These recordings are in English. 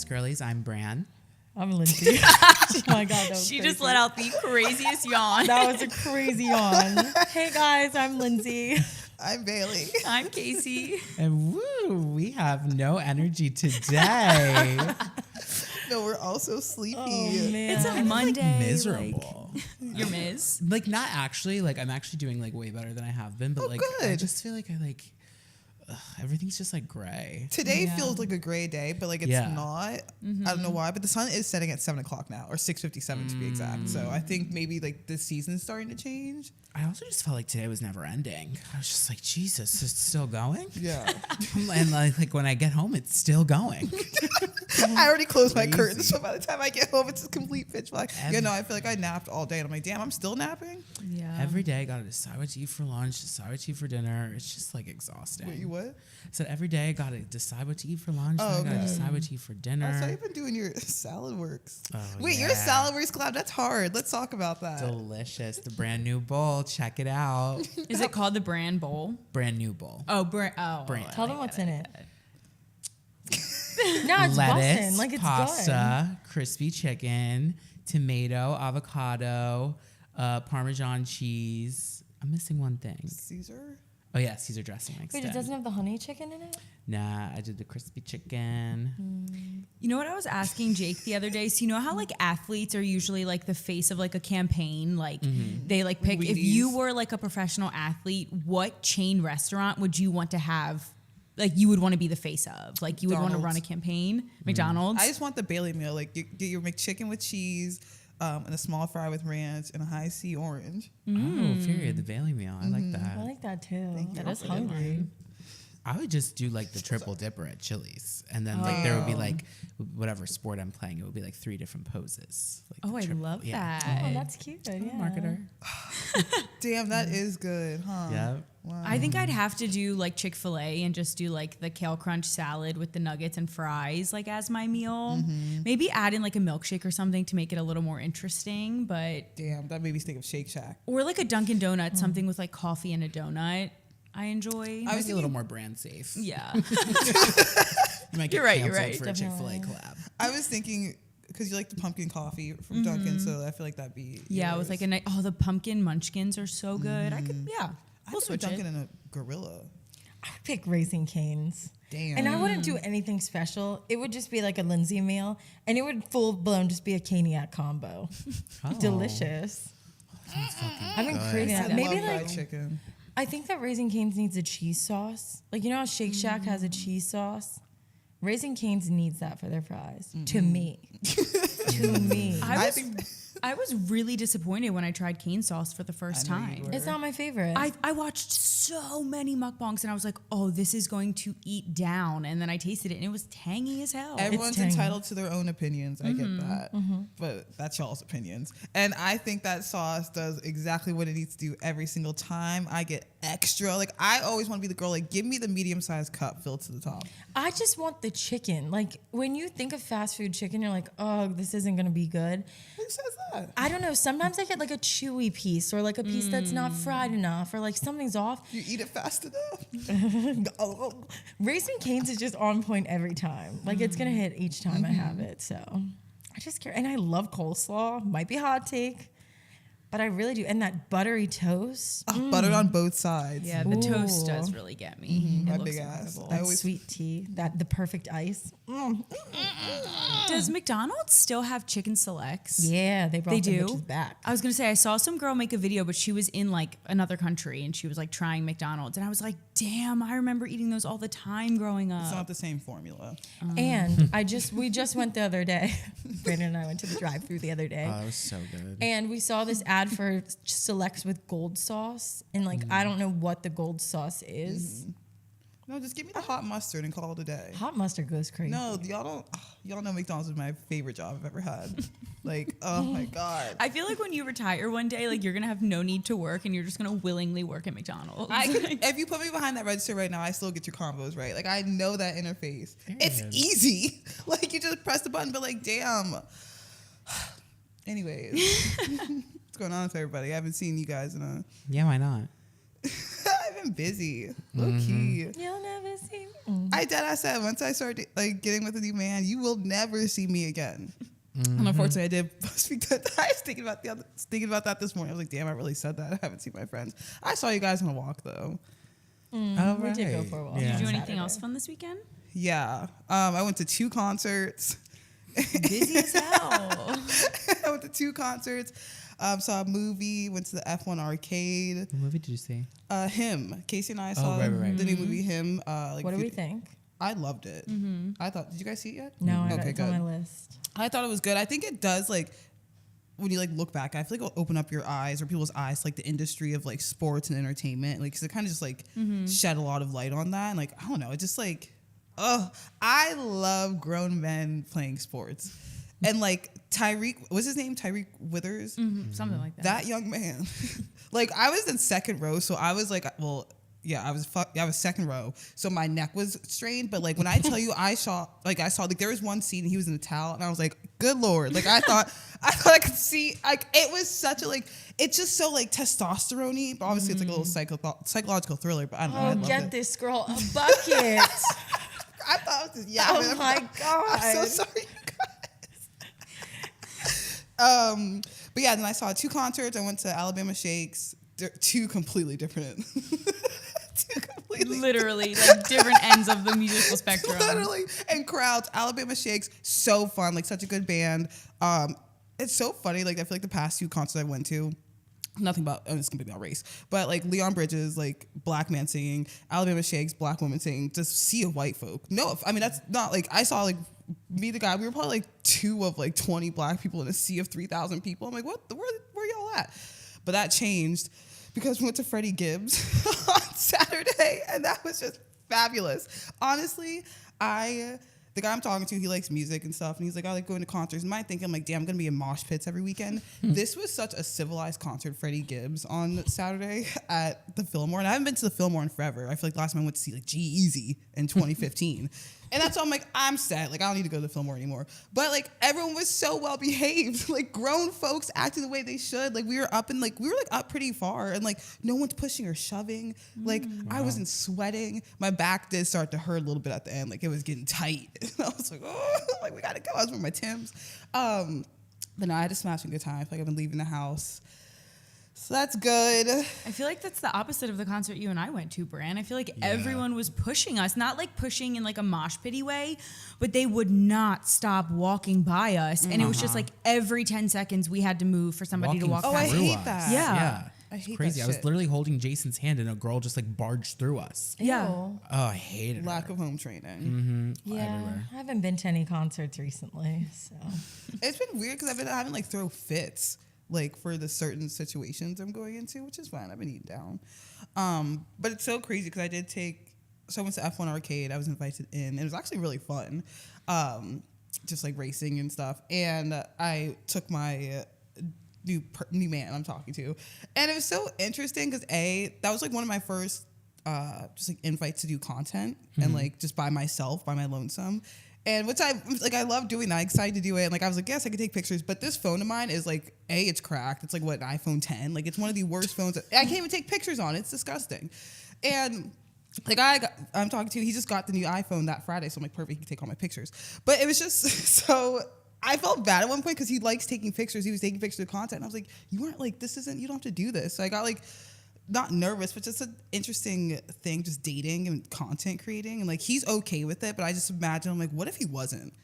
Wellness Girlies. I'm Bran. I'm Lindsay. Oh my God, that was She crazy. just let out the craziest yawn. That was a crazy yawn. Hey guys, I'm Lindsay. I'm Bailey. I'm Casey. And woo, we have no energy today. No, we're also sleepy. Oh man, It's a Monday. Miserable. You're Ms. Like not actually. Like I'm actually doing like way better than I have been. But like I good. just feel like everything's just like gray. Today feels like a gray day, but like it's not. Mm-hmm. I don't know why, but the sun is setting at 7 o'clock now, or 6:57 to be exact. So I think maybe like the season's starting to change. I also just felt like today was never ending. I was just like, Jesus, it's still going? Yeah. And like when I get home, it's still going. I already closed my Crazy. curtains, so by the time I get home, it's a complete pitch black. I feel like I napped all day, and I'm like, damn, I'm still napping? Yeah. Every day, I gotta decide what to eat for lunch, decide what to eat for dinner. It's just like exhausting. Wait, you what? I said every day, I gotta decide what to eat for lunch, then I gotta okay. decide what to eat for dinner. I saw you've been doing your salad works. Oh, Wait, yeah. your salad works collab? That's hard. Let's talk about that. Delicious. The brand new bowl. Check it out. Is it called the Brand Bowl? Brand new bowl. Oh, Brand. Tell them what's in it. No, it's Lettuce, bussin'. Like it's pasta, crispy chicken, tomato, avocado, Parmesan cheese. I'm missing one thing. Caesar? Oh yeah, Caesar dressing. Like good. Wait, it doesn't have the honey chicken in it? Nah, I did the crispy chicken. You know what I was asking Jake the other day? So you know how like athletes are usually like the face of like a campaign, like they like pick. If you were like a professional athlete, what chain restaurant would you want to have? Like you would want to be the face of? Like you would want to run a campaign? McDonald's? I just want the Bailey meal. Like you get your McChicken with cheese, and a small fry with ranch, and a high C orange. Oh, period. The Bailey meal. I like that. I like that too. Thank you. That is hungry. I would just do like the triple dipper at Chili's, and then like there would be like whatever sport I'm playing, it would be like 3 different poses. Like oh, I love that. Oh, that's cute. Yeah. Marketer. Damn, that is good, huh? Yeah. Wow. I think I'd have to do like Chick-fil-A and just do like the kale crunch salad with the nuggets and fries like as my meal. Maybe add in like a milkshake or something to make it a little more interesting, but Damn, that made me think of Shake Shack. or like a Dunkin' Donut, something with like coffee and a donut. I enjoy. I was a little more brand safe. Yeah. You might get You're right, canceled you're right. for a Chick-fil-A collab. I was thinking because you like the pumpkin coffee from Dunkin', so I feel like that'd be Yeah, yours. with like a night. Oh, the pumpkin munchkins are so good. I could, yeah. I We'll think switch Dunkin' it. and a gorilla. I would pick Raising Cane's. Damn. And I wouldn't do anything special. It would just be like a Lindsay meal, and it would full blown just be a caniac combo. Oh. Delicious. Sounds fucking I've been good. craving I that. Maybe love fried like chicken. I think that Raising Cane's needs a cheese sauce. Like you know how Shake Shack has a cheese sauce. Raising Cane's needs that for their fries. To me. To me. I was really disappointed when I tried cane sauce for the first I know you time. were. It's not my favorite. I watched so many mukbangs and I was like, oh, this is going to eat down. And then I tasted it and it was tangy as hell. Everyone's tangy. entitled to their own opinions. I get that. But that's y'all's opinions. And I think that sauce does exactly what it needs to do every single time. I get extra. Like, I always want to be the girl, like, give me the medium-sized cup filled to the top. I just want the chicken. Like when you think of fast food chicken, you're like, oh, this isn't gonna be good. Who says that? I don't know. Sometimes I get like a chewy piece or like a piece that's not fried enough or like something's off. You eat it fast enough? Raising Cane's is just on point every time. Like it's gonna hit each time I have it. So I just care. And I love coleslaw. Might be a hot take, but I really do. And that buttery toast. Buttered on both sides. Yeah, the toast Ooh. does really get me. My It looks big ass. incredible. I That always sweet tea. That the perfect ice. Does McDonald's still have chicken selects? Yeah, they brought They the do? bitches back. I was gonna say I saw some girl make a video, but she was in like another country and she was like trying McDonald's, and I was like, "Damn, I remember eating those all the time growing It's up." not the same formula. And we just went the other day. Brandon and I went to the drive-thru the other day. Oh, that was so good. And we saw this ad for selects with gold sauce. And like, I don't know what the gold sauce is. No, just give me the hot mustard and call it a day. Hot mustard goes crazy. No, y'all know McDonald's is my favorite job I've ever had. Like, oh my God. I feel like when you retire one day, like you're gonna have no need to work and you're just gonna willingly work at McDonald's. If you put me behind that register right now, I still get your combos right. Like, I know that interface. It's easy. Like, you just press the button, but like, damn. Anyways, what's going on with everybody? I haven't seen you guys in Yeah, why not? I've been busy. Low key. You'll never see me. I said once I start like getting with a new man, you will never see me again. And unfortunately, I did speak that. I was thinking about that this morning. I was like, damn, I really said that. I haven't seen my friends. I saw you guys on a walk though. We did go for a walk. Did you do on anything Saturday. else fun this weekend? Yeah, I went to 2 concerts. Busy as hell. I went to 2 concerts. Saw a movie. Went to the F1 arcade. What movie did you see? Him. Casey and I saw right. the new movie Him. What do we think? I loved it. I thought. Did you guys see it yet? No, Okay, it's on good. my list. I thought it was good. I think it does like when you like look back. I feel like it'll open up your eyes or people's eyes to, like the industry of like sports and entertainment. Like, cause it kind of just like shed a lot of light on that. And like I don't know, it just like I love grown men playing sports. And like Tyreek, what's his name? Tyreek Withers, Something like that. that young man. Like I was in second row, so I was like, well. Yeah, I was second row, so my neck was strained. But like when I tell you, I saw like there was one scene and he was in a towel, and I was like, good Lord, like I thought I could see, like it was such a like it's just so like testosterone-y, but obviously it's like a little psychological thriller. But I don't know. I Oh, loved get it. this girl a bucket. I thought it was just Oh my God. I'm so sorry, you guys. But yeah, then I saw 2 concerts. I went to Alabama Shakes. They're 2 completely different. Literally, like different ends of the musical spectrum. Literally, and crowds. Alabama Shakes, so fun, like such a good band. It's so funny. Like I feel like the past 2 concerts I went to, nothing about. It's gonna be about race, but like Leon Bridges, like black man singing. Alabama Shakes, black woman singing. Just sea of white folk. No, I mean that's not like I saw like me the guy. We were probably like 2 of like 20 black people in a sea of 3,000 people. I'm like, where y'all at? But that changed. Because we went to Freddie Gibbs on Saturday, and that was just fabulous. Honestly, the guy I'm talking to, he likes music and stuff, and he's like, I like going to concerts. And my thinking, I'm like, damn, I'm gonna be in mosh pits every weekend. This was such a civilized concert, Freddie Gibbs on Saturday at the Fillmore, and I haven't been to the Fillmore in forever. I feel like last time I went to see like G-Eazy in 2015. And that's why I'm like, I'm set. Like, I don't need to go to the Fillmore anymore. But like, everyone was so well behaved. Like, grown folks acting the way they should. Like, we were up pretty far, and like, no one's pushing or shoving. Like, I wasn't sweating. My back did start to hurt a little bit at the end. Like, it was getting tight. And I was like, oh, like we gotta go. I was wearing my Timbs. But no, I had a smashing good time. I feel like I've been leaving the house. So that's good. I feel like that's the opposite of the concert you and I went to, Bran. I feel like everyone was pushing us, not like pushing in like a mosh pity way, but they would not stop walking by us. And it was just like every 10 seconds we had to move for somebody to walk Oh, I past. hate us. that. Yeah. I hate Crazy. that I was shit. literally holding Jason's hand and a girl just like barged through us. Yeah. Ew. Oh, I hated Lack her. of home training. Yeah, Everywhere. I haven't been to any concerts recently, so. It's been weird because I've been having like throw fits like for the certain situations I'm going into, which is fine. I've been eating down. But it's so crazy because I went to F1 arcade. I was invited in. It was actually really fun. Just like racing and stuff. And I took my new man I'm talking to. And it was so interesting because that was like one of my first just like invites to do content and like just by myself, by my lonesome. And which I love doing that. I'm excited to do it. And like I was like, yes, I can take pictures. But this phone of mine is like, it's cracked. It's like what, an iPhone 10. Like it's one of the worst phones. I can't even take pictures on it. It's disgusting. And the guy I'm talking to, he just got the new iPhone that Friday. So I'm like, perfect, he can take all my pictures. But it was just so I felt bad at one point because he likes taking pictures. He was taking pictures of content. And I was like, you weren't like, you don't have to do this. So I got like, not nervous, but just an interesting thing, just dating and content creating. And like, he's okay with it, but I just imagine, I'm like, what if he wasn't?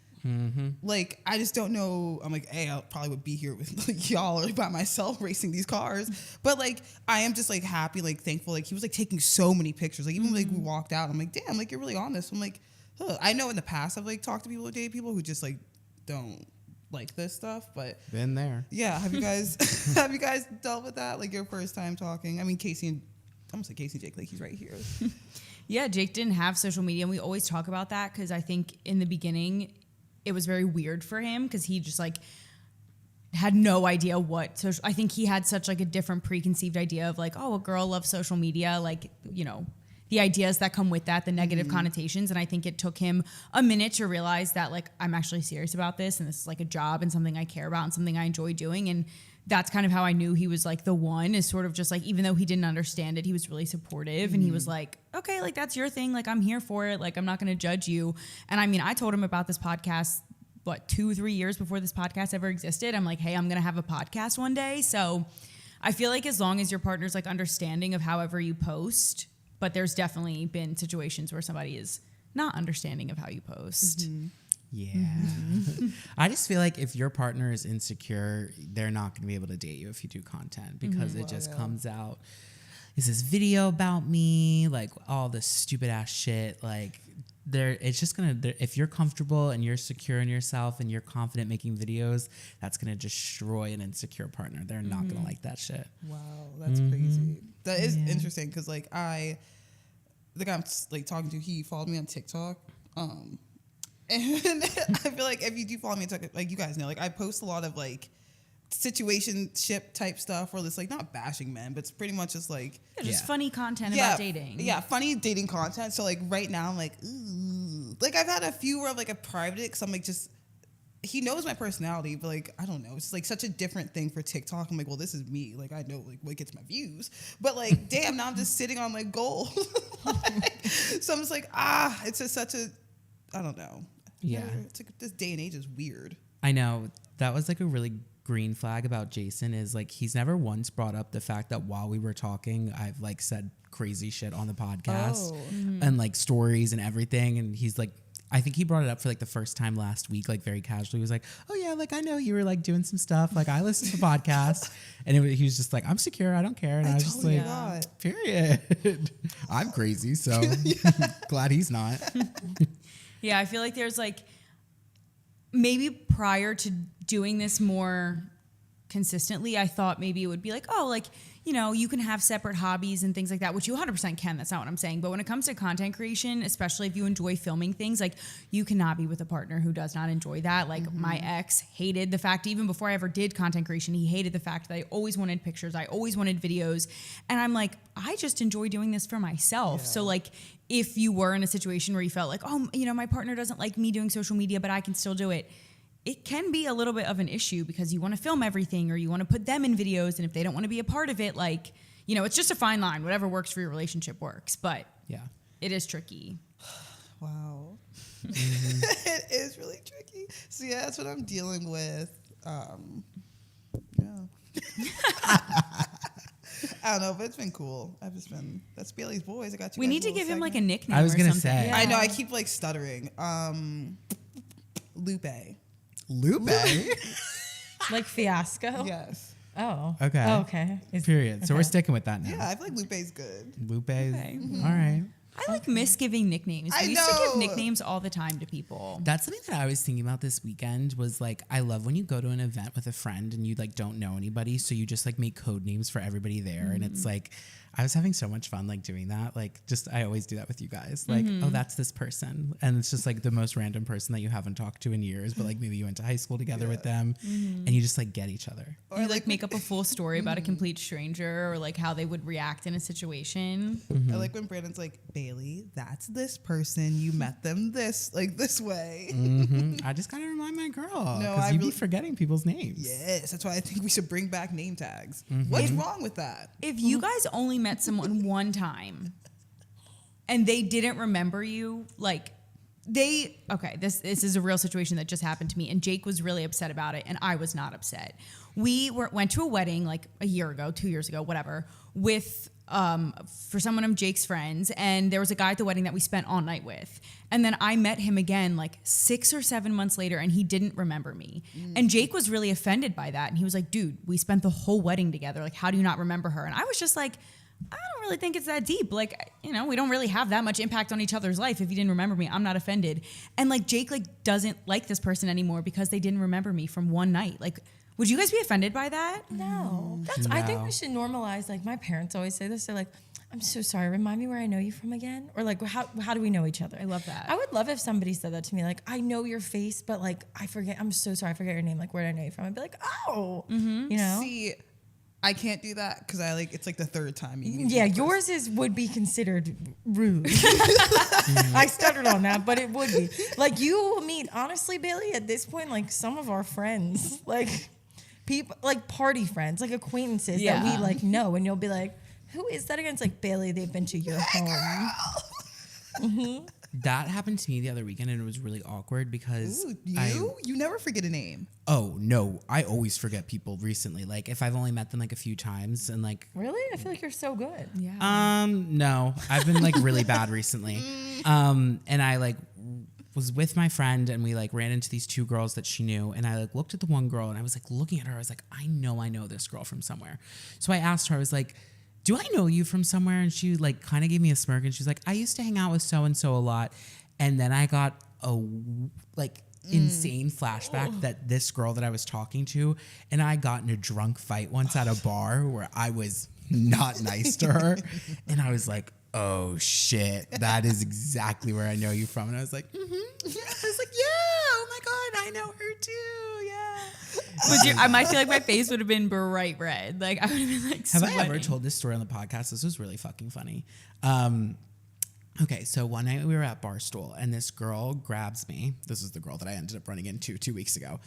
Like, I just don't know. I'm like, hey, I probably would be here with like, y'all or by myself racing these cars. But like, I am just like happy, like thankful. Like he was like taking so many pictures. Like even like we walked out, I'm like, damn, like you're really on this. I'm like, I know in the past I've like talked to people or dated people who just like don't like this stuff, but Been there. yeah, have you guys dealt with that? Like your first time talking? I mean, I'm gonna say Casey and Jake, like he's right here. Yeah, Jake didn't have social media, and we always talk about that because I think in the beginning it was very weird for him because he just like had no idea what social. I think he had such like a different preconceived idea of like, oh, a girl loves social media, like, you know, the ideas that come with that, the negative connotations. And I think it took him a minute to realize that like I'm actually serious about this and this is like a job and something I care about and something I enjoy doing. And that's kind of how I knew he was like the one, is sort of just like, even though he didn't understand it, he was really supportive and he was like, okay, like that's your thing. Like I'm here for it. Like I'm not going to judge you. And I mean, I told him about this podcast, 2-3 years before this podcast ever existed. I'm like, hey, I'm going to have a podcast one day. So I feel like as long as your partner's like understanding of however you post, but there's definitely been situations where somebody is not understanding of how you post. Mm-hmm. Yeah. I just feel like if your partner is insecure, they're not going to be able to date you if you do content, because it just comes out, is this video about me? Like all this stupid ass shit. Like it's just going to, if you're comfortable and you're secure in yourself and you're confident making videos, that's going to destroy an insecure partner. They're not going to like that shit. Wow, that's crazy. That is interesting, because like the guy I'm like talking to, he followed me on TikTok. And I feel like if you do follow me on TikTok, like you guys know, like I post a lot of like situationship type stuff, or this like not bashing men, but it's pretty much just like just funny content about dating. Yeah, funny dating content. So like right now I'm like, ooh. Like I've had a few where I'm like a private it, because I'm like, just he knows my personality, but like I don't know, it's like such a different thing for TikTok. I'm like, well, this is me. Like I know like what gets my views, but like damn, now I'm just sitting on like gold. So I'm just like, it's just such a, I don't know. Yeah. It's like this day and age is weird. I know. That was like a really green flag about Jason, is like he's never once brought up the fact that while we were talking, I've like said crazy shit on the podcast and like stories and everything. And he's like, I think he brought it up for like the first time last week, like very casually. He was like, oh yeah, like I know you were like doing some stuff. Like I listen to podcasts. And he was just like, I'm secure. I don't care. And I was just like, period. I'm crazy. So glad he's not. Yeah, I feel like there's like, maybe prior to doing this more consistently, I thought maybe it would be like, oh, like, you know, you can have separate hobbies and things like that, which you 100% can. That's not what I'm saying. But when it comes to content creation, especially if you enjoy filming things, like you cannot be with a partner who does not enjoy that. Like my ex hated the fact, even before I ever did content creation, he hated the fact that I always wanted pictures. I always wanted videos. And I'm like, I just enjoy doing this for myself. Yeah. So like, if you were in a situation where you felt like, oh, you know, my partner doesn't like me doing social media, but I can still do it, it can be a little bit of an issue, because you want to film everything or you want to put them in videos. And if they don't want to be a part of it, like, you know, it's just a fine line. Whatever works for your relationship works. But yeah, it is tricky. Wow. It is really tricky. So yeah, that's what I'm dealing with. I don't know, but it's been cool. That's Bailey's Boys. I got you. We need to give him like a nickname. I was going to say. Yeah. I know, I keep like stuttering. Lupe. Like Fiasco? Yes. Oh. Okay. Oh, okay. Period. So we're sticking with that now. Yeah, I feel like Lupe's good. Lupe's Okay. All right. I like misgiving nicknames. We used to give nicknames all the time to people. That's something that I was thinking about this weekend, was like, I love when you go to an event with a friend and you like don't know anybody, so you just like make code names for everybody there. And it's like, I was having so much fun like doing that. Like just, I always do that with you guys. Like, oh, that's this person. And it's just like the most random person that you haven't talked to in years, but like maybe you went to high school together with them and you just like get each other. Or you like make up a full story about a complete stranger, or like how they would react in a situation. I like when Brandon's like, Bailey, that's this person. You met them this way. I just gotta remind my girl. No, because you be forgetting people's names. Yes, that's why I think we should bring back name tags. What's wrong with that? If you guys only met someone one time and they didn't remember you, like this is a real situation that just happened to me, and Jake was really upset about it and I was not upset. We went to a wedding like a year ago, 2 years ago, whatever, with for someone of Jake's friends, and there was a guy at the wedding that we spent all night with, and then I met him again like 6 or 7 months later and he didn't remember me. And Jake was really offended by that, and he was like, dude, we spent the whole wedding together, like how do you not remember her? And I was just like, I don't really think it's that deep. Like, you know, we don't really have that much impact on each other's life. If you didn't remember me, I'm not offended. And like Jake like doesn't like this person anymore because they didn't remember me from one night. Like, would you guys be offended by that? No. I think we should normalize, like my parents always say this. They're like, I'm so sorry, remind me where I know you from again? Or like, how do we know each other? I love that. I would love if somebody said that to me, like, I know your face, but like, I forget, I'm so sorry, I forget your name. Like, where do I know you from? I'd be like, oh, you know? See, I can't do that because it's like the third time. Yours would be considered rude. I stuttered on that, but it would be. Like you meet, honestly, Bailey, at this point, like some of our friends, like people like party friends, like acquaintances that we like know, and you'll be like, who is that again? It's like, Bailey, they've been to your home. Mm-hmm. That happened to me the other weekend, and it was really awkward because you never forget a name. Oh no, I always forget people recently. Like if I've only met them like a few times, and like really, I feel like you're so good. Yeah. No, I've been like really bad recently. And I like was with my friend, and we like ran into these two girls that she knew, and I like looked at the one girl, and I was like looking at her. I was like, I know this girl from somewhere. So I asked her, I was like, do I know you from somewhere? And she like kind of gave me a smirk, and she's like, I used to hang out with so-and-so a lot. And then I got a like insane flashback that this girl that I was talking to, and I got in a drunk fight once at a bar where I was not nice to her. And I was like, oh shit, that is exactly where I know you from. And I was like, yeah. I was like, yeah, oh my God, I know her too, yeah. I might feel like my face would have been bright red. Like I would have been like, have sweating. I ever told this story on the podcast? This was really fucking funny. Okay, so one night we were at Barstool, and this girl grabs me. This is the girl that I ended up running into 2 weeks ago.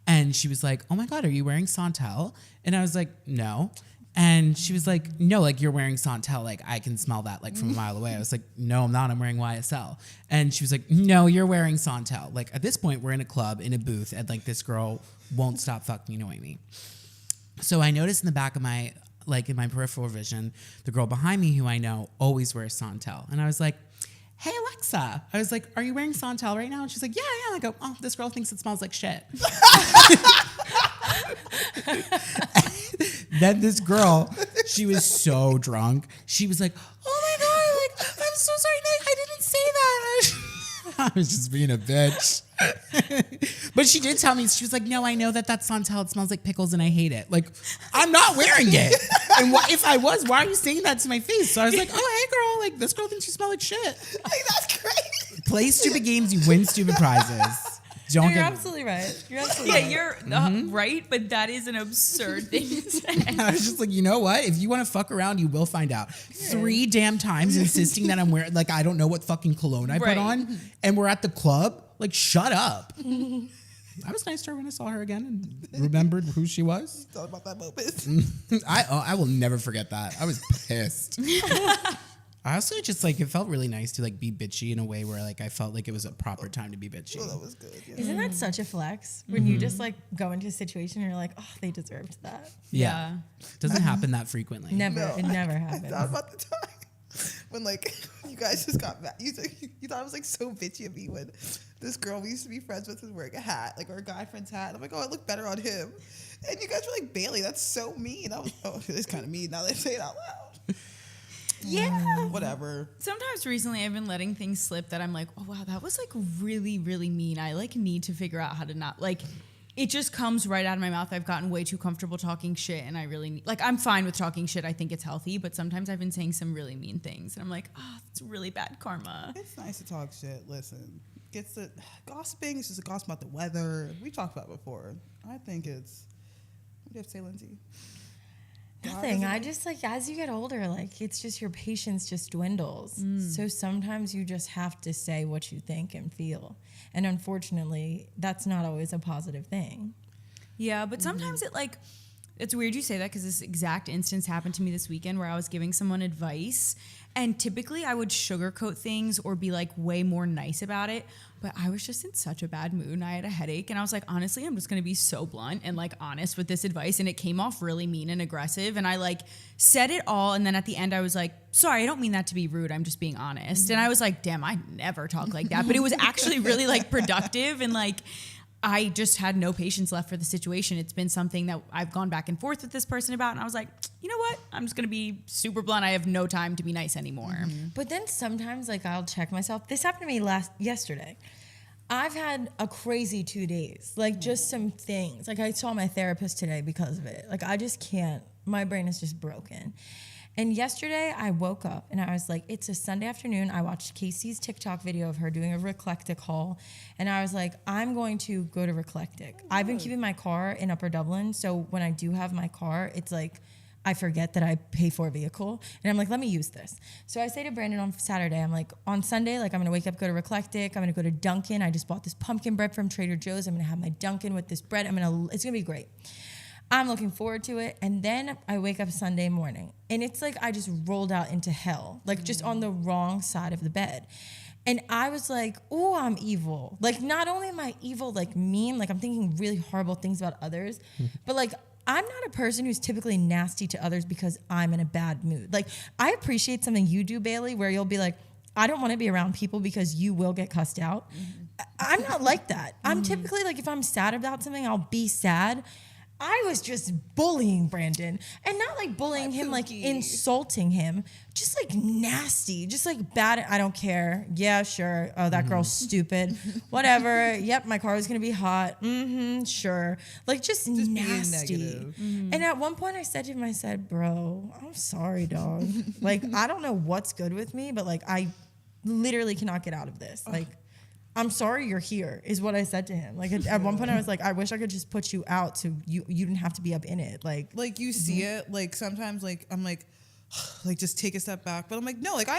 And she was like, oh my God, are you wearing Santel? And I was like, no. And she was like, no, like you're wearing Santel. Like I can smell that like from a mile away. I was like, no, I'm not. I'm wearing YSL. And she was like, no, you're wearing Santel. Like at this point, we're in a club, in a booth, and like this girl won't stop fucking annoying me. So I noticed in the back of my, like in my peripheral vision, the girl behind me who I know always wears Santel. And I was like, hey, Alexa. I was like, are you wearing Santel right now? And she's like, yeah. I go, oh, this girl thinks it smells like shit. Then this girl, she was so drunk. She was like, oh my God, like, I'm so sorry. I didn't say that. I was just being a bitch. But she did tell me, she was like, no, I know that's Santel. It smells like pickles and I hate it. Like, I'm not wearing it. And if I was, why are you saying that to my face? So I was like, oh, hey, girl, like, this girl thinks you smell like shit. Like, that's crazy. Play stupid games, you win stupid prizes. You're absolutely right. You're absolutely right. Yeah, you're right, but that is an absurd thing to say. I was just like, you know what? If you want to fuck around, you will find out. 3 damn times insisting that I'm wearing, like, I don't know what fucking cologne I put on, and we're at the club. Like, shut up. I was nice to her when I saw her again and remembered who she was. Thought about that moment. I will never forget that. I was pissed. I also just like, it felt really nice to like be bitchy in a way where like I felt like it was a proper time to be bitchy. Oh, that was good. Yeah. Isn't that such a flex when you just like go into a situation and you're like, oh, they deserved that. Yeah. Doesn't happen that frequently. Never. No. It never happens. I thought about the time when like you guys just got mad. You thought I was like so bitchy of me when this girl we used to be friends with was wearing a hat, like our guy friend's hat. I'm like, oh, it looked better on him. And you guys were like, Bailey, that's so mean. I was, oh, it's kind of mean now that I say it out loud. Yeah. Whatever. Sometimes recently I've been letting things slip that I'm like, oh wow, that was like really, really mean. I like need to figure out how to not like, it just comes right out of my mouth. I've gotten way too comfortable talking shit, and I really need, like, I'm fine with talking shit. I think it's healthy, but sometimes I've been saying some really mean things, and I'm like, oh, that's really bad karma. It's nice to talk shit. Listen, gossiping is just a gossip about the weather. We talked about it before. I think it's, what do you have to say, Lindsay? Nothing. I just like, as you get older, like it's just your patience just dwindles. So sometimes you just have to say what you think and feel. And unfortunately, that's not always a positive thing. Yeah, but sometimes it like, it's weird you say that because this exact instance happened to me this weekend where I was giving someone advice, and typically I would sugarcoat things or be like way more nice about it, but I was just in such a bad mood and I had a headache, and I was like, honestly, I'm just gonna be so blunt and like honest with this advice, and it came off really mean and aggressive, and I like said it all, and then at the end I was like, sorry, I don't mean that to be rude, I'm just being honest. And I was like, damn, I never talk like that, but it was actually really like productive, and like I just had no patience left for the situation. It's been something that I've gone back and forth with this person about, and I was like, you know what? I'm just going to be super blunt. I have no time to be nice anymore. But then sometimes like I'll check myself. This happened to me yesterday. I've had a crazy 2 days, like just some things. Like I saw my therapist today because of it. Like I just can't, my brain is just broken. And yesterday I woke up and I was like, it's a Sunday afternoon. I watched Casey's TikTok video of her doing a Reclectic haul. And I was like, I'm going to go to Reclectic. I've been keeping my car in Upper Dublin. So when I do have my car, it's like, I forget that I pay for a vehicle. And I'm like, let me use this. So I say to Brandon on Saturday, I'm like, on Sunday, like I'm gonna wake up, go to Reclectic. I'm gonna go to Dunkin'. I just bought this pumpkin bread from Trader Joe's. I'm gonna have my Dunkin' with this bread. It's gonna be great. I'm looking forward to it. And then I wake up Sunday morning and it's like I just rolled out into hell, like just on the wrong side of the bed. And I was like, oh, I'm evil. Like, not only am I evil, like mean, like I'm thinking really horrible things about others, but like I'm not a person who's typically nasty to others because I'm in a bad mood. Like, I appreciate something you do, Bailey, where you'll be like, I don't want to be around people because you will get cussed out. I'm not like that. I'm typically like, if I'm sad about something, I'll be sad. I was just bullying Brandon, and not like bullying him, like insulting him, just like nasty, just like bad. I don't care. Yeah, sure. Oh, that girl's stupid. Whatever. Yep, my car is gonna be hot. Sure. Like just nasty. And at one point, I said to him, I said, "Bro, I'm sorry, dog. Like I don't know what's good with me, but like I literally cannot get out of this. Like." I'm sorry you're here, is what I said to him. Like at one point I was like, I wish I could just put you out so you didn't have to be up in it. Like you see it, like sometimes like I'm like just take a step back. But I'm like, no, like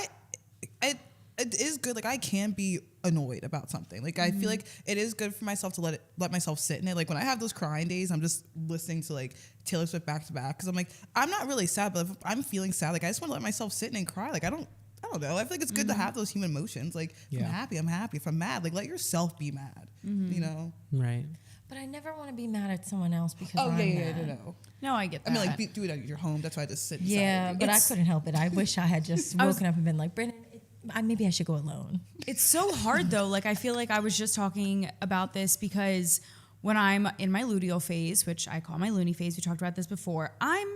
it is good. Like I can be annoyed about something. Like I feel like it is good for myself to let myself sit in it. Like when I have those crying days, I'm just listening to like Taylor Swift back to back. Cause I'm like, I'm not really sad, but if I'm feeling sad, like I just want to let myself sit in and cry. Like I don't know. I feel like it's good to have those human emotions. Like, if I'm happy, I'm happy. If I'm mad, like, let yourself be mad, you know? Right. But I never want to be mad at someone else because I'm mad. No, I get that. I mean, like, do it at your home. That's why I just sit inside. Yeah, but I couldn't help it. I wish I had just woken up and been like, Brandon, maybe I should go alone. It's so hard, though. Like, I feel like I was just talking about this because when I'm in my luteal phase, which I call my loony phase, we talked about this before, I'm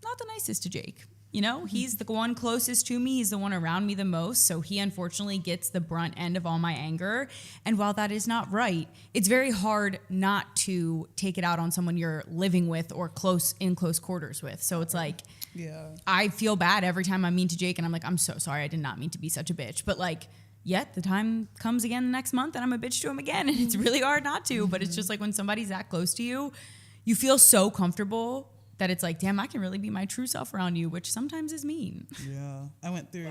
not the nicest to Jake. You know, he's the one closest to me. He's the one around me the most. So he unfortunately gets the brunt end of all my anger. And while that is not right, it's very hard not to take it out on someone you're living with or in close quarters with. So it's like, I feel bad every time I'm mean to Jake. And I'm like, I'm so sorry. I did not mean to be such a bitch. But like, yet the time comes again the next month and I'm a bitch to him again. And it's really hard not to. But it's just like when somebody's that close to you, you feel so comfortable that it's like, damn, I can really be my true self around you, which sometimes is mean. Yeah. I went through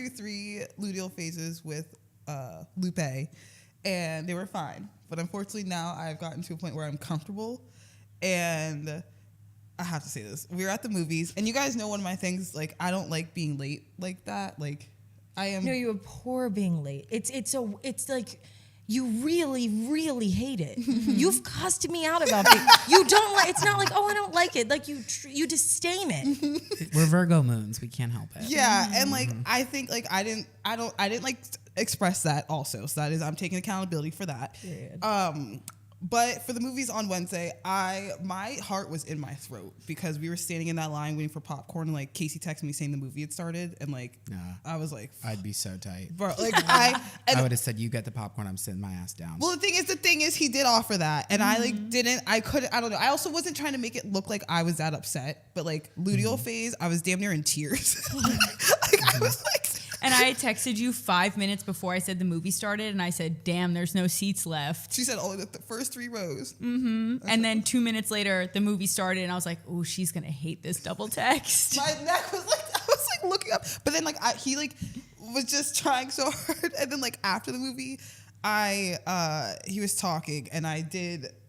three luteal phases with Lupe, and they were fine. But unfortunately now I've gotten to a point where I'm comfortable, and I have to say this. We were at the movies, and you guys know one of my things, like, I don't like being late like that. Like, I am... No, you abhor being late. It's like... You really, really hate it. You've cussed me out about it. You don't like. It's not like, oh, I don't like it. Like you disdain it. We're Virgo moons. We can't help it. Yeah, and like I think like I didn't like express that also. So that is, I'm taking accountability for that. But for the movies on Wednesday, my heart was in my throat because we were standing in that line waiting for popcorn, and like Casey texted me saying the movie had started, and like I was like, I'd be so tight, bro. Like I would have said, you get the popcorn, I'm sitting my ass down. Well, the thing is, he did offer that, and I like didn't. I couldn't. I don't know. I also wasn't trying to make it look like I was that upset, but like luteal phase, I was damn near in tears. Like I was like. And I texted you 5 minutes before I said the movie started, and I said, damn, there's no seats left. She said only the first 3 rows. And then 2 minutes later, the movie started, and I was like, oh, she's going to hate this double text. My neck was like, I was like looking up. But then like he like was just trying so hard. And then like after the movie, he was talking, and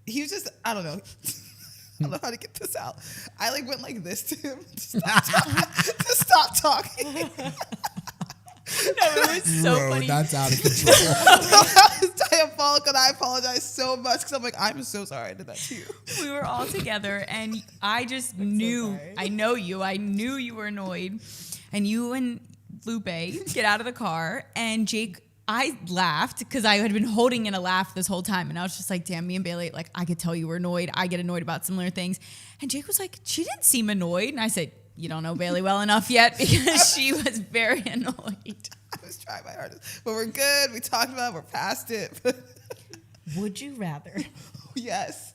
he was just, I don't know. I don't know how to get this out. I like went like this to him to stop talking. No, it was so funny. That's out of control. That was diabolical, and I apologize so much because I'm like, I'm so sorry I did that to you. We were all together, and I just knew, I know you, I knew you were annoyed. And you and Lupe get out of the car, and Jake, I laughed because I had been holding in a laugh this whole time. And I was just like, damn, me and Bailey, like, I could tell you were annoyed. I get annoyed about similar things. And Jake was like, she didn't seem annoyed. And I said, you don't know Bailey well enough yet, because she was very annoyed. I was trying my hardest. But we're good. We talked about it. We're past it. Would you rather? Yes.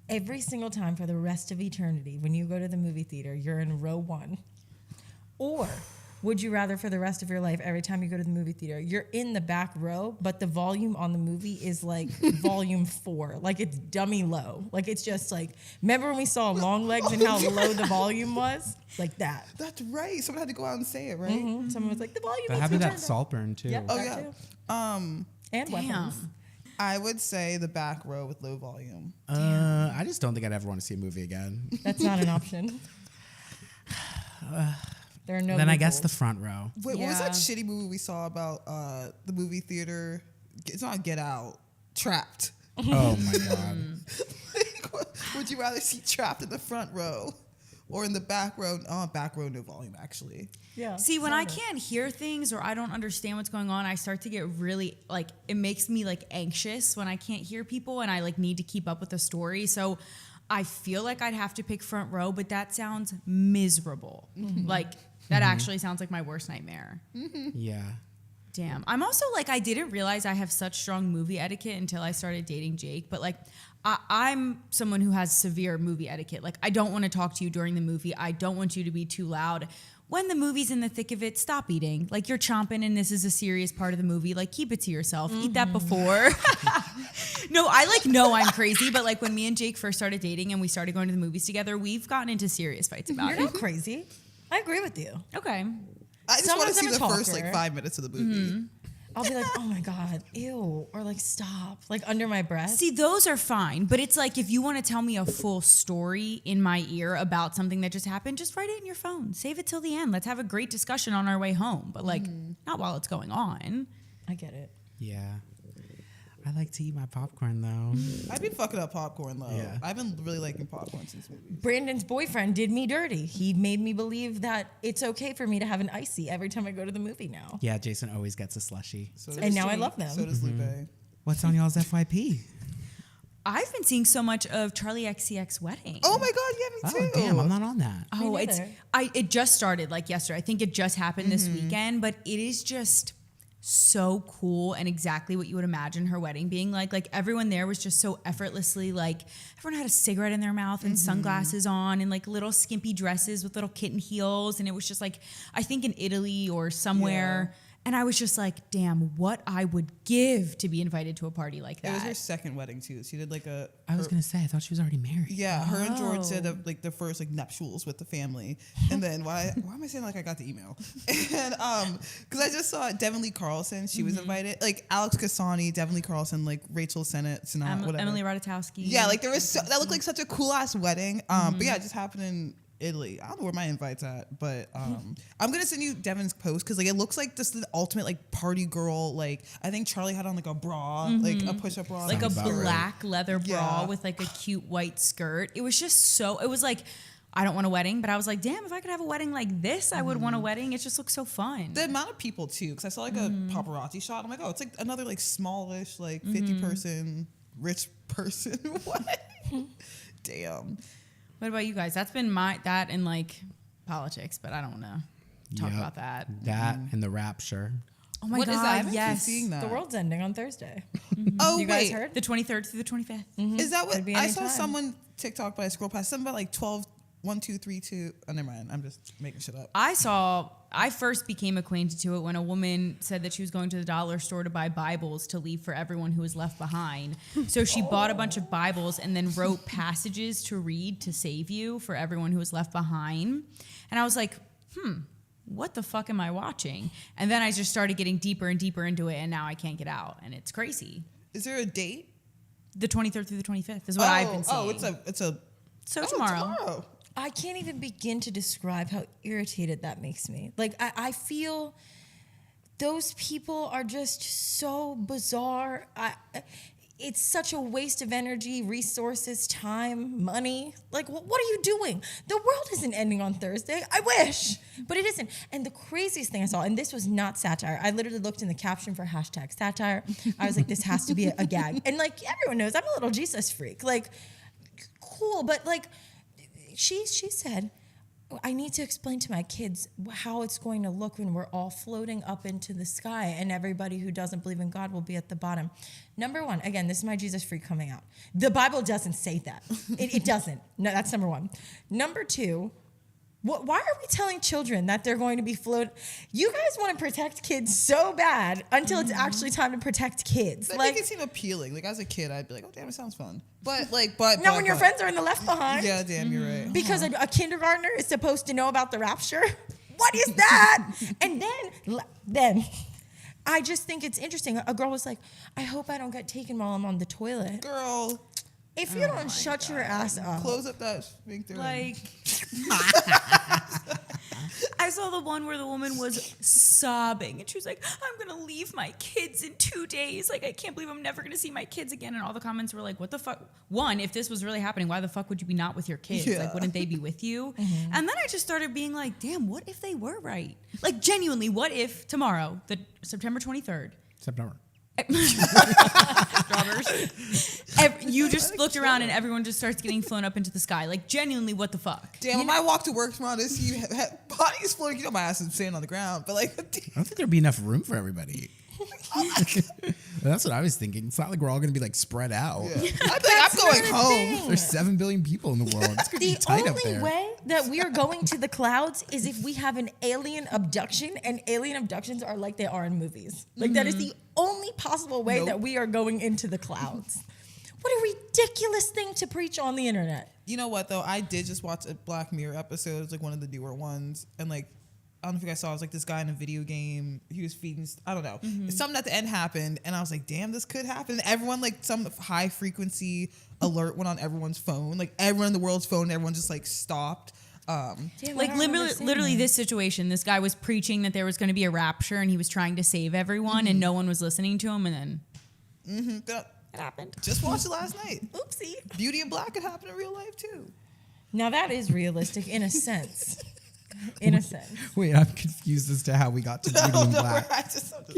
Every single time for the rest of eternity, when you go to the movie theater, you're in row 1. Or would you rather for the rest of your life, every time you go to the movie theater, you're in the back row, but the volume on the movie is like volume 4. Like it's dummy low. Like it's just like, remember when we saw Long Legs and how low the volume was? Like that. That's right. Someone had to go out and say it, right? Someone was like, the volume That is happened at turned up. Saltburn too. Yep, Oh, that yeah. too. And weapons. I would say the back row with low volume. I just don't think I'd ever want to see a movie again. That's not an option. There are no. Then I guess the front row. Wait, what was that shitty movie we saw about the movie theater? It's not Get Out. Trapped. Oh my God. Would you rather see Trapped in the front row or in the back row? Back row, no volume, actually. Yeah. See, when I can't hear things or I don't understand what's going on, I start to get really like, it makes me like anxious when I can't hear people and I like need to keep up with the story. So I feel like I'd have to pick front row, but that sounds miserable. Like that actually sounds like my worst nightmare. Yeah. Damn. I'm also like, I didn't realize I have such strong movie etiquette until I started dating Jake. But like, I'm someone who has severe movie etiquette. Like, I don't want to talk to you during the movie. I don't want you to be too loud. When the movie's in the thick of it, stop eating. Like, you're chomping and this is a serious part of the movie. Like, keep it to yourself. Eat that before. No, I like know I'm crazy. But like when me and Jake first started dating and we started going to the movies together, we've gotten into serious fights about You're it. not crazy. I agree with you. Okay. I just want to see Someone's the a first like talker. 5 minutes of the movie. I'll be like, oh my God, ew. Or like, stop. Like under my breath. See, those are fine. But it's like if you want to tell me a full story in my ear about something that just happened, just write it in your phone. Save it till the end. Let's have a great discussion on our way home. But like, not while it's going on. I get it. Yeah. I like to eat my popcorn though. I've been fucking up popcorn though. Yeah. I've been really liking popcorn since movies. Brandon's boyfriend did me dirty. He made me believe that it's okay for me to have an icy every time I go to the movie now. Yeah, Jason always gets a slushie. So And does now I Jake. love them. So does Lupe. What's on y'all's FYP? I've been seeing so much of Charlie XCX Wedding. Oh my God, yeah, me Oh, too. damn, I'm not on that. Oh, Me it's neither. it just started like yesterday. I think it just happened this weekend, but it is just so cool and exactly what you would imagine her wedding being like. Like everyone there was just so effortlessly like everyone had a cigarette in their mouth and sunglasses on and like little skimpy dresses with little kitten heels, and it was just like I think in Italy or somewhere. And I was just like, damn, what I would give to be invited to a party like that. It was her second wedding too. She did like a. I was gonna say I thought she was already married. Yeah, her and George did like the first like nuptials with the family, and then why am I saying like I got the email? And because I just saw Devin Lee Carlson, she was invited. Like Alex Kasani, Devin Lee Carlson, like Rachel Sennett, whatever. Emily Ratajkowski. Yeah, like there was that looked like such a cool ass wedding. But yeah, it just happened in Italy. I don't know where my invite's at, but I'm gonna send you Devin's post because like it looks like just the ultimate like party girl. Like I think Charlie had on like a bra, like a push-up bra, Like a Sounds about right. black leather bra Yeah. with like a cute white skirt. It was just so, it was like, I don't want a wedding, but I was like, damn, if I could have a wedding like this, I would want a wedding. It just looks so fun. The amount of people too, because I saw like a paparazzi shot. I'm like, oh, it's like another like smallish like 50 person rich person wedding. Damn. What about you guys? That's been that and like politics, but I don't want to talk Yep. about that. That and the Rapture. Oh my What is God, that? I haven't been yes. seeing that. The world's ending on Thursday. Oh You guys wait, heard? The 23rd through the 25th. is that what Could be I any saw? time. Someone TikTok, but I scrolled past something about like 12, 1, 2, 3, 2. Oh, never mind. I'm just making shit up. I first became acquainted to it when a woman said that she was going to the dollar store to buy Bibles to leave for everyone who was left behind. So she bought a bunch of Bibles and then wrote passages to read to save you for everyone who was left behind. And I was like, what the fuck am I watching? And then I just started getting deeper and deeper into it, and now I can't get out, and it's crazy. Is there a date? The 23rd through the 25th is what I've been seeing. Oh, it's a. So oh, tomorrow. I can't even begin to describe how irritated that makes me. Like, I feel those people are just so bizarre. It's such a waste of energy, resources, time, money. Like, what are you doing? The world isn't ending on Thursday. I wish, but it isn't. And the craziest thing I saw, and this was not satire. I literally looked in the caption for hashtag satire. I was like, this has to be a gag. And like, everyone knows I'm a little Jesus freak. Like, cool, but like, she said, I need to explain to my kids how it's going to look when we're all floating up into the sky and everybody who doesn't believe in God will be at the bottom. Number one, again, this is my Jesus freak coming out. The Bible doesn't say that. It doesn't. No, that's number one. Number two, why are we telling children that they're going to be floating? You guys want to protect kids so bad until it's actually time to protect kids. That Like, make it seem appealing. Like as a kid, I'd be like, oh damn, it sounds fun. But now when your friends are in the left behind. Yeah, damn, you're right. Because a kindergartner is supposed to know about the rapture? What is that? And then I just think it's interesting. A girl was like, I hope I don't get taken while I'm on the toilet. Girl, if you don't shut your ass up. close up that sphincter. Like, I saw the one where the woman was sobbing and she was like, I'm going to leave my kids in 2 days. Like, I can't believe I'm never going to see my kids again. And all the comments were like, what the fuck? One, if this was really happening, why the fuck would you be not with your kids? Yeah. Like, wouldn't they be with you? And then I just started being like, damn, what if they were right? Like, genuinely, what if tomorrow, the September 23rd, September. you just looked around and everyone just starts getting flown up into the sky. Like, genuinely, what the fuck? Damn, when I walk to work tomorrow, to see bodies floating. You know, my ass is sitting on the ground, but like, I don't think there'd be enough room for everybody. That's what I was thinking. It's not like we're all going to be like spread out. yeah. I'm going home. There's 7 billion people in the world. It's going to be The tight up only there. way that we are going to the clouds is if we have an alien abduction, and alien abductions are like they are in movies. Like that is the only possible way that we are going into the clouds. What a ridiculous thing to preach on the internet. You know what though? I did just watch a Black Mirror episode. It's like one of the newer ones, and like, I don't know if you guys saw, it was like this guy in a video game. He was feeding, I don't know. Something at the end happened, and I was like, damn, this could happen. Everyone, like, some high frequency alert went on everyone's phone. Like, everyone in the world's phone, everyone just, like, stopped. Damn, Like, literally this situation, this guy was preaching that there was going to be a rapture and he was trying to save everyone and no one was listening to him, and then it happened. Just watched it last night. Oopsie. Beauty and Black could happen in real life, too. Now that is realistic in a sense. In a sense. Wait, I'm confused as to how we got to Beauty and Black.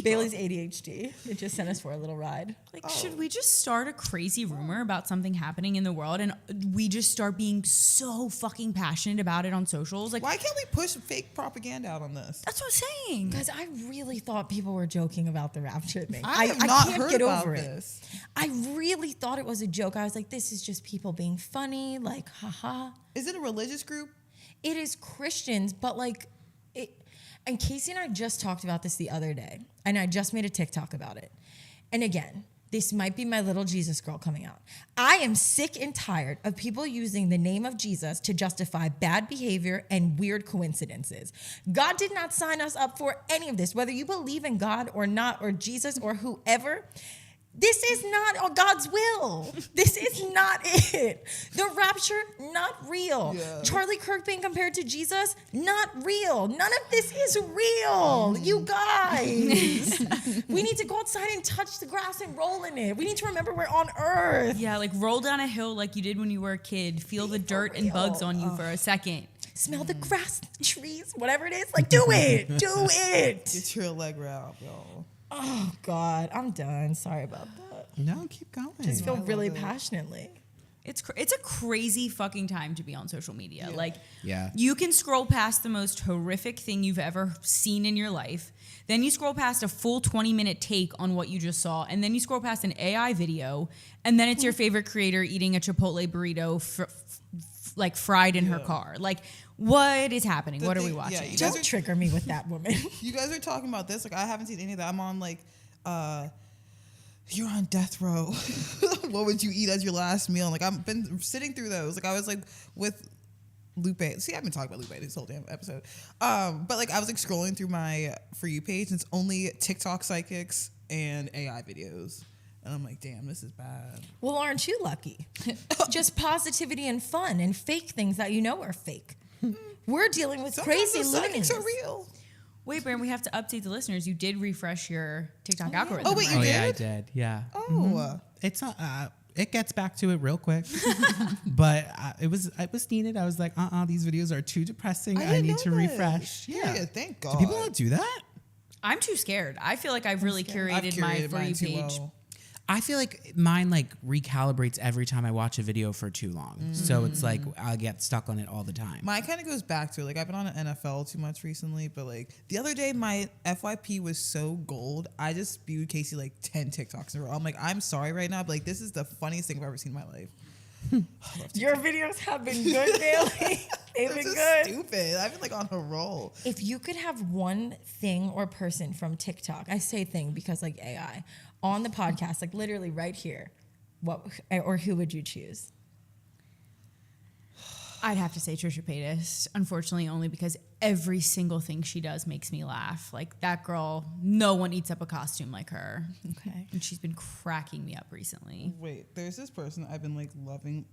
Bailey's ADHD. It just sent us for a little ride. Like, should we just start a crazy rumor about something happening in the world and we just start being so fucking passionate about it on socials? Like, Why can't we push fake propaganda out on this? that's what I'm saying. Guys, I really thought people were joking about the rapture thing. I have not can't heard get about over this. it. I really thought it was a joke. I was like, this is just people being funny, like, haha. Is it a religious group? It is Christians, but like, and Casey and I just talked about this the other day, and I just made a TikTok about it. And again, this might be my little Jesus girl coming out. I am sick and tired of people using the name of Jesus to justify bad behavior and weird coincidences. God did not sign us up for any of this, whether you believe in God or not, or Jesus or whoever. This is not God's will. This is not it. The rapture, not real. Yeah. Charlie Kirk being compared to Jesus, not real. None of this is real, you guys. We need to go outside and touch the grass and roll in it. We need to remember we're on Earth. Yeah, like roll down a hill like you did when you were a kid. Feel the dirt and bugs on you for a second. Smell the grass, trees, whatever it is. Like, do it. Do it. Get your Allegra out, y'all. Oh, God. I'm done. Sorry about that. No, keep going. Just feel really passionately. It's a crazy fucking time to be on social media. Yeah. Like, Yeah. you can scroll past the most horrific thing you've ever seen in your life. Then you scroll past a full 20-minute take on what you just saw. And then you scroll past an AI video. And then it's your favorite creator eating a Chipotle burrito like fried in her car. Like, what is happening? What are we watching? Yeah, Don't trigger me with that woman. You guys are talking about this. Like, I haven't seen any of that. I'm on, like, you're on death row. What would you eat as your last meal? Like, I've been sitting through those. Like, I was, like, with Lupe. See, I've been talking about Lupe this whole damn episode. But, like, I was, like, scrolling through my For You page, and it's only TikTok psychics and AI videos. And I'm like, damn, this is bad. Well, aren't you lucky? Just positivity and fun and fake things that you know are fake. We're dealing with Sometimes crazy the psychics loonies. are real. Wait, Brand, we have to update the listeners. You did refresh your TikTok algorithm. Oh, wait, right? you Oh yeah, I did? did. Yeah. Oh. It's not. It gets back to it real quick, but it was needed. I was like, these videos are too depressing. I need to refresh. Yeah, thank God. Do people not do that? I'm too scared. I feel like I've really curated my For You page. Well. I feel like mine like recalibrates every time I watch a video for too long. So it's like I get stuck on it all the time. Mine kind of goes back to it. Like, I've been on NFL too much recently, but like the other day my FYP was so gold, I just spewed Casey like 10 TikToks in a row. I'm like, I'm sorry right now, but like this is the funniest thing I've ever seen in my life. Your videos have been good, Bailey. They've been good. Stupid. I've been like on a roll. If you could have one thing or person from TikTok, I say thing because like AI, on the podcast, like literally right here, what or who would you choose? I'd have to say Trisha Paytas, unfortunately, only because every single thing she does makes me laugh. Like that girl, no one eats up a costume like her. Okay. And she's been cracking me up recently. Wait, there's this person I've been like loving.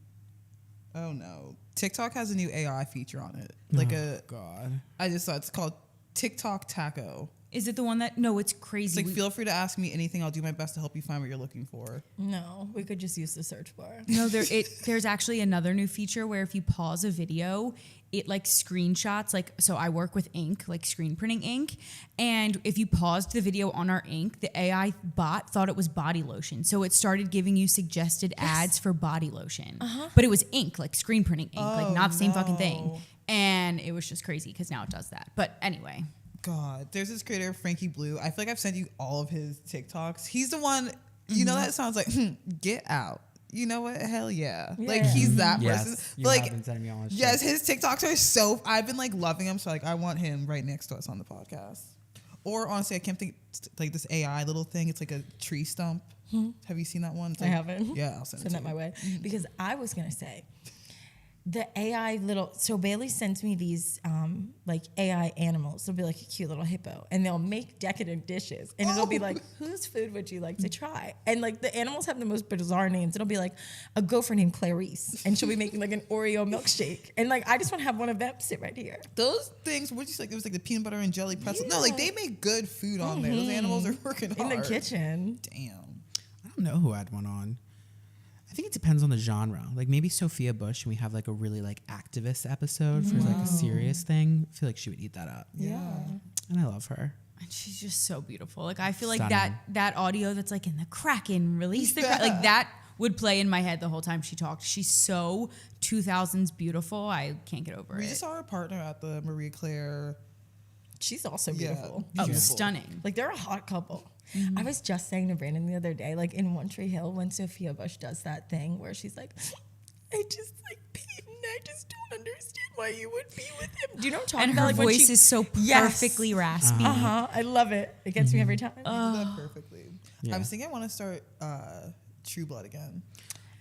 Oh no. TikTok has a new AI feature on it. Like God. I just saw it's called TikTok Taco. Is it the one that, no, it's crazy. It's like, feel free to ask me anything. I'll do my best to help you find what you're looking for. No, we could just use the search bar. No, there's actually another new feature where if you pause a video, it like screenshots, like, so I work with ink, like screen printing ink. And if you paused the video on our ink, the AI bot thought it was body lotion. So it started giving you suggested ads for body lotion. But it was ink, like screen printing ink, like not the same fucking thing. And it was just crazy because now it does that. But anyway. God, there's this creator, Frankie Blue. I feel like I've sent you all of his TikToks. He's the one, you know, that sounds like, get out. You know what? Hell yeah. Like, he's that person. Yes, you Like, have been sending me all this yes, shit. his TikToks are so, I've been like loving him. So like, I want him right next to us on the podcast. Or honestly, I can't think, like this AI little thing. It's like a tree stump. Have you seen that one? It's I like, haven't. Yeah, I'll send it that to my you. way. Because I was going to say, the AI little, so Bailey sends me these like AI animals. They'll be like a cute little hippo and they'll make decadent dishes. And it'll be like, whose food would you like to try? And like the animals have the most bizarre names. It'll be like a gopher named Clarice and she'll be making like an Oreo milkshake. And like, I just want to have one of them sit right here. Those things, what did you say? It was like the peanut butter and jelly pretzel. No, like they make good food on there. Those animals are working hard. In the kitchen. Damn. I don't know who had one on. I think it depends on the genre. Like maybe Sophia Bush, and we have like a really like activist episode for like a serious thing. I feel like she would eat that up. Yeah. And I love her. And she's just so beautiful. Like I feel like Stunning. that audio that's like in the Kraken, release the Kraken, like that would play in my head the whole time she talked. She's so 2000s beautiful. I can't get over We it. just saw her partner at the Marie Claire. She's also beautiful. Oh, beautiful. stunning. Like they're a hot couple. I was just saying to Brandon the other day, like in One Tree Hill, when Sophia Bush does that thing where she's like, I just like Peyton, I just don't understand why you would be with him. Do you know what I'm talking And about? her Like, when voice she- is so Yes. perfectly raspy. I love it. It gets me every time. You did that perfectly. Yeah. I was thinking I want to start True Blood again.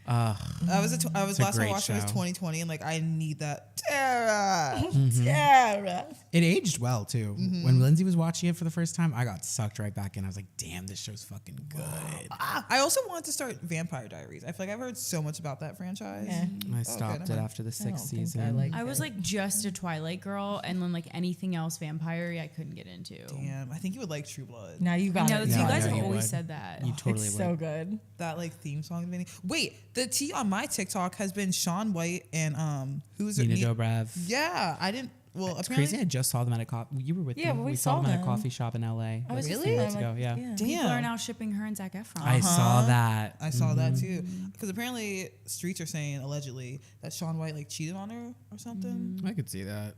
Ugh. I was It's a last time I great watched it was show. 2020, and like I need that Tara. Tara. It aged well too. When Lindsay was watching it for the first time, I got sucked right back in. I was like, damn, this show's fucking good. I also wanted to start Vampire Diaries. I feel like I've heard so much about that franchise. Yeah. I stopped never it mind. after the I don't sixth think season. I like I was like just a Twilight girl, and then like anything else vampire I couldn't get into. Damn, I think you would like True Blood. Now you I got know it. you Yeah, guys yeah, have you always would. said that. You totally It's would. so good. That like theme song at the beginning. Wait, the tea on my TikTok has been Shaun White and who's it? Nina Dobrev. Yeah, I didn't. Well, It's apparently, crazy. I just saw them at a coffee. You were with Yeah, me. but we saw saw them at a them. coffee shop in LA. I was like, just a few saying, months like, ago. Yeah. Damn. People are now shipping her and Zac Efron. I saw that. I saw that too. Because apparently, streets are saying allegedly that Shaun White like cheated on her or something. I could see that.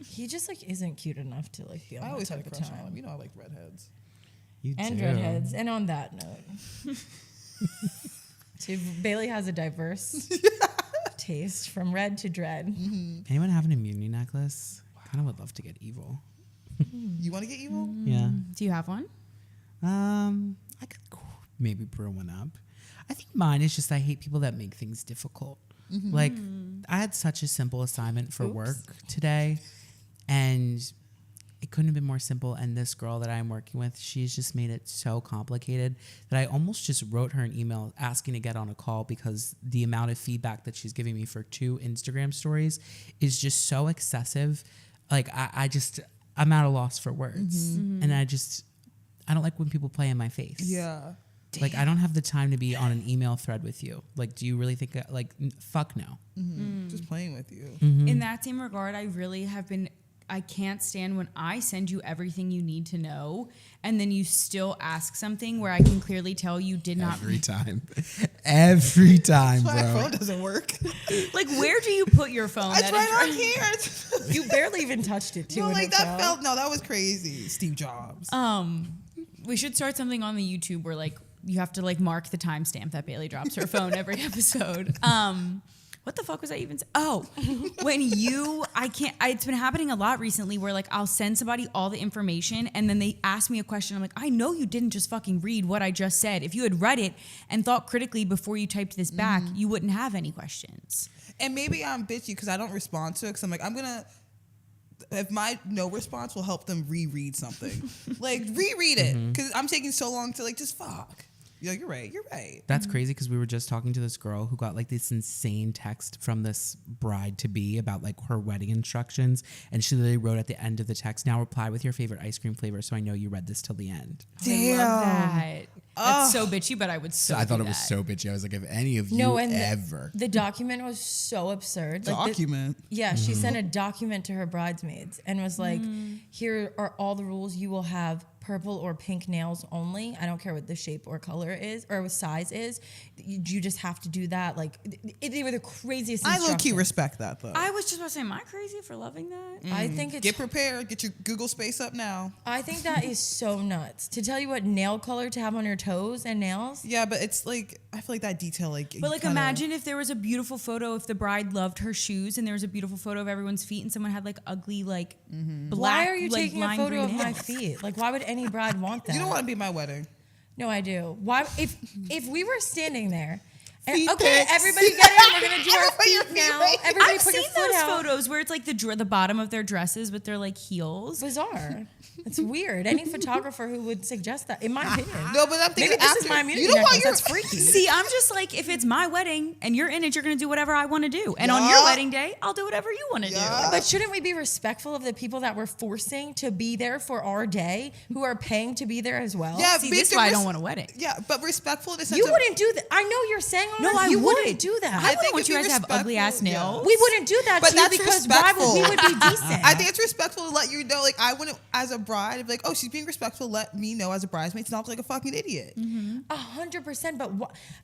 He just like isn't cute enough to like be on I that always type had a of crush on time. him. You know, I like redheads. You And do. redheads. And on that note, so Bailey has a diverse taste from red to dread. Anyone have an immunity necklace? Kind of would love to get evil. You want to get evil? Yeah. Do you have one? I could maybe brew one up. I think mine is just I hate people that make things difficult. Like I had such a simple assignment for work today, and it couldn't have been more simple. And this girl that I'm working with, she's just made it so complicated that I almost just wrote her an email asking to get on a call because the amount of feedback that she's giving me for 2 Instagram stories is just so excessive. Like I'm at a loss for words, and I don't like when people play in my face. Yeah. Like I don't have the time to be on an email thread with you. Like, do you really think fuck no? Just playing with you. In that same regard, I really have been. I can't stand when I send you everything you need to know, and then you still ask something where I can clearly tell you did not. Every time, every time, My bro. phone doesn't work. Like, where do you put your phone? It's That right is- on here. You barely even touched it too. No, in like that itself. that was crazy. Steve Jobs. We should start something on the YouTube where like you have to like mark the timestamp that Bailey drops her phone every episode. what the fuck was I even saying? Oh, it's been happening a lot recently where like I'll send somebody all the information and then they ask me a question. I'm like, I know you didn't just fucking read what I just said. If you had read it and thought critically before you typed this back, you wouldn't have any questions. And maybe I'm bitchy because I don't respond to it because I'm like, if my no response will help them reread something, like reread it because I'm taking so long to like just fuck. You're right. That's crazy because we were just talking to this girl who got like this insane text from this bride to be about like her wedding instructions, and she literally wrote at the end of the text, "Now reply with your favorite ice cream flavor, so I know you read this till the end." Damn. I love that. That's so bitchy, but I would so. I thought it was so bitchy. I was like, if any of you ever. The document was so absurd. Document. She sent a document to her bridesmaids and was like, here are all the rules. You will have purple or pink nails only. I don't care what the shape or color is or what size is. You just have to do that. Like they were the craziest instructions. I low-key respect that though. I was just about to say, am I crazy for loving that? I think it's... Get prepared. Get your Google space up now. I think that is so nuts. To tell you what nail color to have on your toes and nails. Yeah, but it's like, I feel like that detail But like imagine if there was a beautiful photo, if the bride loved her shoes and there was a beautiful photo of everyone's feet and someone had like ugly like black. Why are you like, taking a photo of my feet? Like why would any bride want that? You don't want to be at my wedding. No, I do. Why? If we were standing there, and, Feet okay, pics. everybody get in. We're gonna do our feet now. Everybody I've put your seen foot those out. photos where it's like the bottom of their dresses with their like heels. Bizarre. It's weird. Any photographer who would suggest that, in my opinion. No, but I'm thinking maybe this after, is my immunity you know why necklace. That's freaky. See, I'm just like, if it's my wedding and you're in it, you're gonna do whatever I want to do, and on your wedding day, I'll do whatever you want to do. But shouldn't we be respectful of the people that we're forcing to be there for our day, who are paying to be there as well? Yeah, See, this is why I don't want a wedding. Yeah, but respectful in the sense You wouldn't do that. I know you're saying all No, that. I You would. wouldn't do that. I wouldn't want if you you're guys to have ugly ass respectful, nails. We wouldn't do that But to you that's because why respectful. we would be decent. I think it's respectful to let you know, like I wouldn't, as a bride, be like, oh, she's being respectful. Let me know as a bridesmaid, it's not like a fucking idiot. 100%. But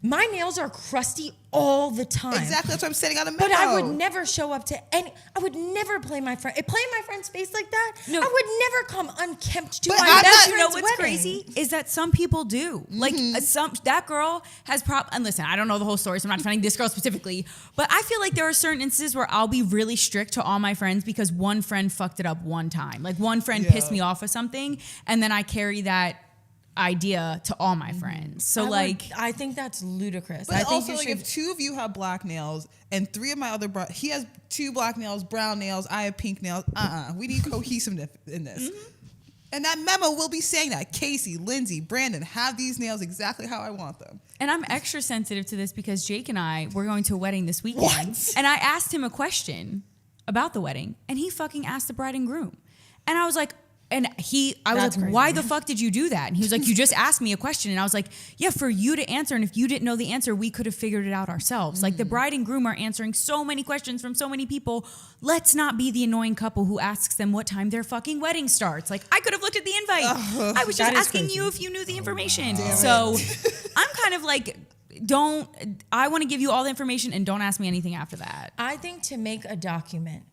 my nails are crusty all the time. Exactly, that's why I'm setting out a memo. But I would never show up to any. I would never play my friend. Play in my friend's face like that. No, I would never come unkempt to But my I'm best not- You know friend's what's wedding. crazy is that some people do. Like that girl has and listen, I don't know the whole story, so I'm not defending this girl specifically, but I feel like there are certain instances where I'll be really strict to all my friends because one friend fucked it up one time. Like one friend pissed me off with something, and then I carry that idea to all my friends. So I think that's ludicrous. But I think also, you like, should. if two of you have black nails and three of my other brothers, he has 2 black nails, brown nails, I have pink nails. We need cohesiveness in this. And that memo will be saying that Casey, Lindsay, Brandon have these nails exactly how I want them. And I'm extra sensitive to this because Jake and I were going to a wedding this weekend. What? And I asked him a question about the wedding, and he fucking asked the bride and groom. And I was like, I was That's like, crazy. why the fuck did you do that? And he was like, you just asked me a question. And I was like, yeah, for you to answer. And if you didn't know the answer, we could have figured it out ourselves. Like the bride and groom are answering so many questions from so many people. Let's not be the annoying couple who asks them what time their fucking wedding starts. Like I could have looked at the invite. I was just That is asking crazy. you if you knew the information. So I'm kind of like, I want to give you all the information and don't ask me anything after that. I think to make a document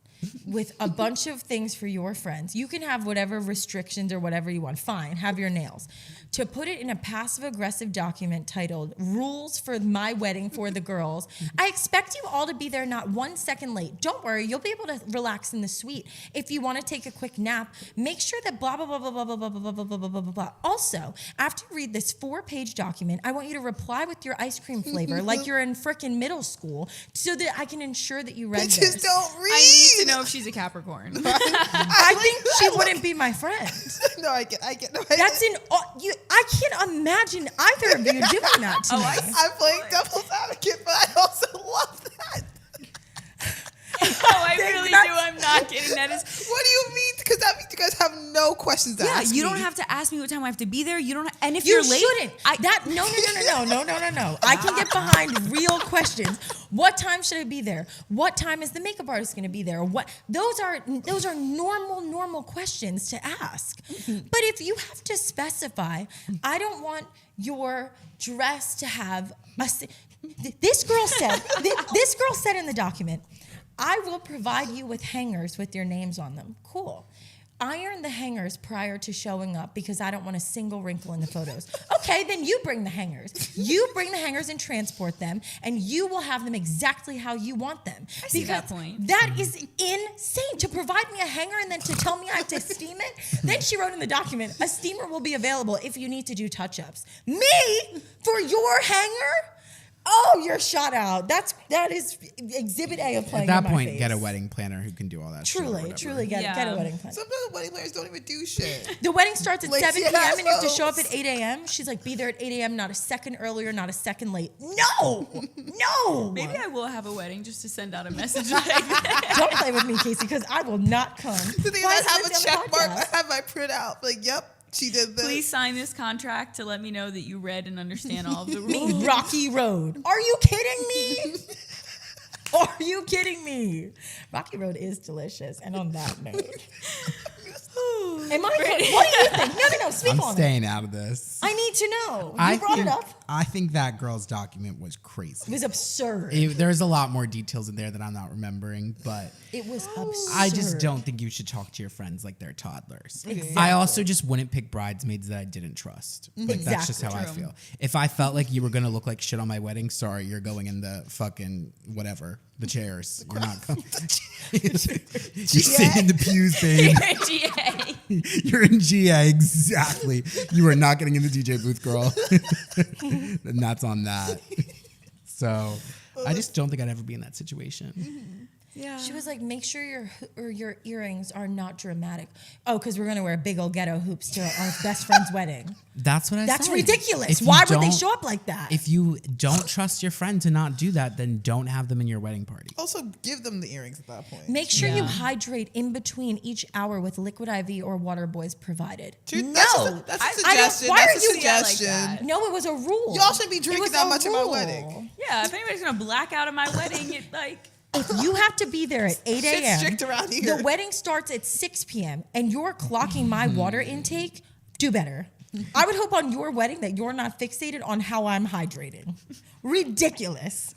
with a bunch of things for your friends, you can have whatever restrictions or whatever you want. Fine, have your nails. To put it in a passive-aggressive document titled "Rules for My Wedding for the Girls," I expect you all to be there not 1 second late. Don't worry, you'll be able to relax in the suite. If you want to take a quick nap, make sure that blah, blah, blah, blah, blah, blah, blah, blah, blah, blah, blah, blah, blah, blah. Also, after you read this 4-page document, I want you to reply with your ice cream flavor like you're in frickin' middle school so that I can ensure that you read Bitches this. don't read. I need to know if she's a Capricorn. I think she wouldn't be my friend. No, I get. No, That's I can't imagine either of you doing that to me. I'm playing devil's advocate, but I also love that. Oh, I really do. I'm not kidding. That is. What do you mean? Because that means you guys have no questions to Yeah, ask you me. don't have to ask me what time I have to be there. You don't. And if You you're late, shouldn't. No. I can get behind real questions. What time should I be there? What time is the makeup artist going to be there? What? Those are normal questions to ask. But if you have to specify, I don't want your dress to have this girl said in the document, I will provide you with hangers with your names on them. Cool. iron the hangers prior to showing up because I don't want a single wrinkle in the photos. Okay, then you bring the hangers. You bring the hangers and transport them, and you will have them exactly how you want them. I see that point. That is insane. To provide me a hanger and then to tell me I have to steam it. Then she wrote in the document, a steamer will be available if you need to do touch-ups. Me? For your hanger? Oh, you're shot out. That is exhibit A of playing. At that in my point, face. get a wedding planner who can do all that. Truly get a wedding planner. Sometimes wedding planners don't even do shit. The wedding starts at Like 7 p.m. and you have to show up assholes. at 8 a.m. She's like, be there at 8 a.m., not a second earlier, not a second late. No. Maybe I will have a wedding just to send out a message like that. Don't play with me, Casey, because I will not come. The thing is, Why I is have a Lindsay on check the mark. podcast? I have my printout. Like, yep, she did this. Please sign this contract to let me know that you read and understand all of the rules. Me, Rocky Road. Are you kidding me? Are you kidding me? Rocky Road is delicious. And on that note, am I? What do you think? No. Speak I'm on staying out of this. it. I need to know. You brought it up. I think that girl's document was crazy. It was absurd. There's a lot more details in there that I'm not remembering, but It was absurd. I just don't think you should talk to your friends like they're toddlers. Exactly. I also just wouldn't pick bridesmaids that I didn't trust. Like that's just how I True. feel. If I felt like you were gonna look like shit on my wedding, sorry, you're going in the fucking whatever, the chairs. You're not coming. You're sitting in the pews, babe. GA. You're in GA, exactly. You are not getting in the DJ booth, girl. And that's on that. So I just don't think I'd ever be in that situation. Yeah. She was like, make sure your earrings are not dramatic. Oh, because we're going to wear big old ghetto hoops to our best friend's wedding. That's what I That's said. ridiculous. If you Why would they don't- show up like that? If you don't trust your friend to not do that, then don't have them in your wedding party. Also, give them the earrings at that point. Make sure you Yeah. hydrate in between each hour with liquid IV or water boys provided. Dude, No. that's a I don't- suggestion. why That's are a you- suggestion. Yeah, like that. No, it was a rule. Y'all shouldn't be It drinking was that a much at my rule. wedding. Yeah, if anybody's gonna black out at my wedding, it like If you have to be there at 8 Shit's a.m., strict around here. the wedding starts at 6 p.m., and you're clocking my water intake, do better. I would hope on your wedding that you're not fixated on how I'm hydrating. Ridiculous.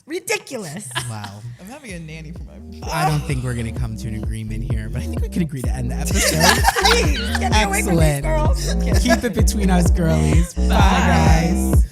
Wow. I'm having a nanny for my. I don't think we're going to come to an agreement here, but I think we can agree to end the episode. Please, get me away from these Excellent. girls. Keep it between us, girlies. Bye guys.